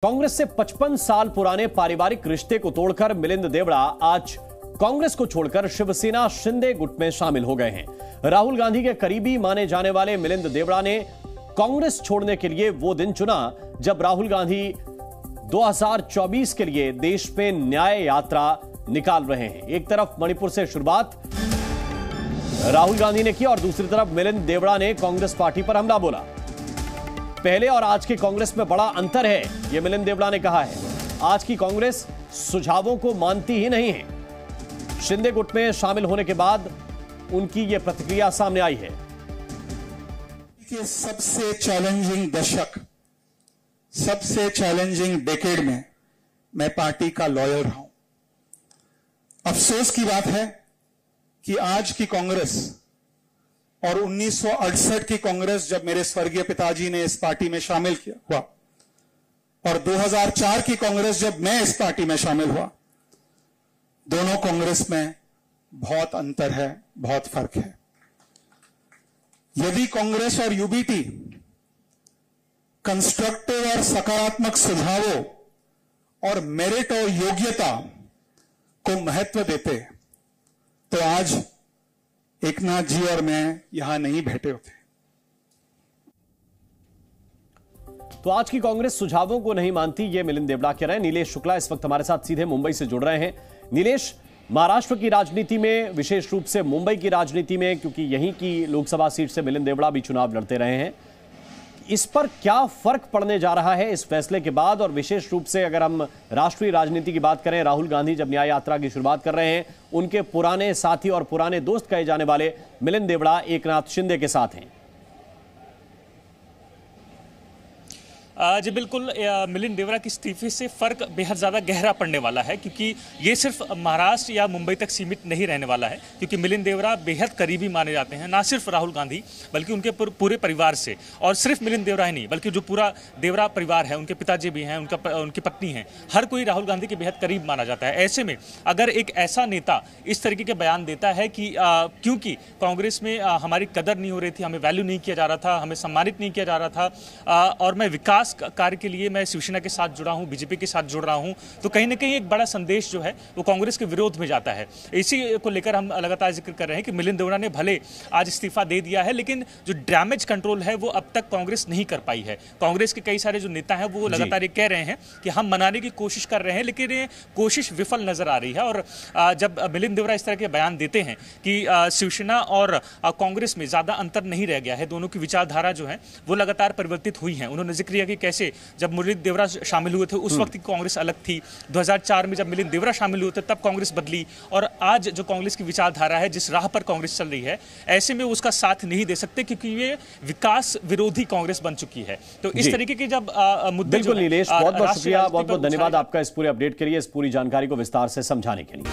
कांग्रेस से 55 साल पुराने पारिवारिक रिश्ते को तोड़कर मिलिंद देवड़ा आज कांग्रेस को छोड़कर शिवसेना शिंदे गुट में शामिल हो गए हैं। राहुल गांधी के करीबी माने जाने वाले मिलिंद देवड़ा ने कांग्रेस छोड़ने के लिए वो दिन चुना जब राहुल गांधी 2024 के लिए देश में न्याय यात्रा निकाल रहे हैं। एक तरफ मणिपुर से शुरुआत राहुल गांधी ने की और दूसरी तरफ मिलिंद देवड़ा ने कांग्रेस पार्टी पर हमला बोला। पहले और आज की कांग्रेस में बड़ा अंतर है, यह मिलिंद देवड़ा ने कहा है। आज की कांग्रेस सुझावों को मानती ही नहीं है। शिंदे गुट में शामिल होने के बाद उनकी यह प्रतिक्रिया सामने आई है कि सबसे चैलेंजिंग दशक, सबसे चैलेंजिंग डेकेड में मैं पार्टी का लॉयर रहा हूं। अफसोस की बात है कि आज की कांग्रेस और 1968 की कांग्रेस, जब मेरे स्वर्गीय पिताजी ने इस पार्टी में शामिल किया हुआ, और 2004 की कांग्रेस जब मैं इस पार्टी में शामिल हुआ, दोनों कांग्रेस में बहुत अंतर है, बहुत फर्क है। यदि कांग्रेस और यूबीटी कंस्ट्रक्टिव और सकारात्मक सुझावों और मेरिट और योग्यता को महत्व देते तो आज एकनाथ जी और मैं यहां नहीं बैठे होते। तो आज की कांग्रेस सुझावों को नहीं मानती, यह मिलिंद देवड़ा कह रहे हैं। नीलेश शुक्ला इस वक्त हमारे साथ सीधे मुंबई से जुड़ रहे हैं। नीलेश, महाराष्ट्र की राजनीति में, विशेष रूप से मुंबई की राजनीति में, क्योंकि यहीं की लोकसभा सीट से मिलिंद देवड़ा भी चुनाव लड़ते रहे हैं, इस पर क्या फर्क पड़ने जा रहा है इस फैसले के बाद? और विशेष रूप से अगर हम राष्ट्रीय राजनीति की बात करें, राहुल गांधी जब न्याय यात्रा की शुरुआत कर रहे हैं, उनके पुराने साथी और पुराने दोस्त कहे जाने वाले मिलिंद देवड़ा एकनाथ शिंदे के साथ हैं। जी बिल्कुल, मिलिंद देवड़ा के इस्तीफे से फर्क बेहद ज़्यादा गहरा पड़ने वाला है, क्योंकि ये सिर्फ महाराष्ट्र या मुंबई तक सीमित नहीं रहने वाला है। क्योंकि मिलिंद देवड़ा बेहद करीबी माने जाते हैं, ना सिर्फ राहुल गांधी बल्कि उनके पूरे परिवार से। और सिर्फ मिलिंद देवड़ा ही नहीं, बल्कि जो पूरा देवड़ा परिवार है, उनके पिताजी भी हैं, उनकी पत्नी हैं, हर कोई राहुल गांधी के बेहद करीब माना जाता है। ऐसे में अगर एक ऐसा नेता इस तरीके के बयान देता है कि क्योंकि कांग्रेस में हमारी कदर नहीं हो रही थी, हमें वैल्यू नहीं किया जा रहा था, हमें सम्मानित नहीं किया जा रहा था, और मैं विकास कार्य के लिए मैं शिवसेना के साथ जुड़ा हूं, बीजेपी के साथ जुड़ रहा हूं, तो कहीं ना कहीं एक बड़ा संदेश जो है वो कांग्रेस के विरोध में जाता है। इसी को लेकर हम लगातार जिक्र कर रहे हैं कि मिलिंद देवड़ा ने भले आज इस्तीफा दे दिया है, लेकिन जो डैमेज कंट्रोल है वो अब तक कांग्रेस नहीं कर पाई है। कांग्रेस के कई सारे जो नेता हैं वो लगातार ये कह रहे हैं कि हम मनाने की कोशिश कर रहे हैं, लेकिन ये कोशिश विफल नजर आ रही है। और जब मिलिंद देवड़ा इस तरह के बयान देते हैं कि शिवसेना और कांग्रेस में ज्यादा अंतर नहीं रह गया है, दोनों की विचारधारा जो है वो लगातार परिवर्तित हुई है। उन्होंने जिक्र किया कि कैसे जब मिलिंद देवड़ा शामिल हुए थे उस वक्त की कांग्रेस अलग थी, 2004 में जब मिलिंद देवड़ा शामिल हुए थे तब कांग्रेस बदली, और आज जो कांग्रेस की विचारधारा है, जिस राह पर कांग्रेस चल रही है, ऐसे में उसका साथ नहीं दे सकते, क्योंकि ये विकास विरोधी कांग्रेस बन चुकी है। तो इस तरीके के जब मुद्दे, बिल्कुल नीलेश, बहुत बहुत शुक्रिया, बहुत बहुत धन्यवाद आपका इस पूरे अपडेट के लिए, इस पूरी जानकारी को विस्तार से समझाने के लिए।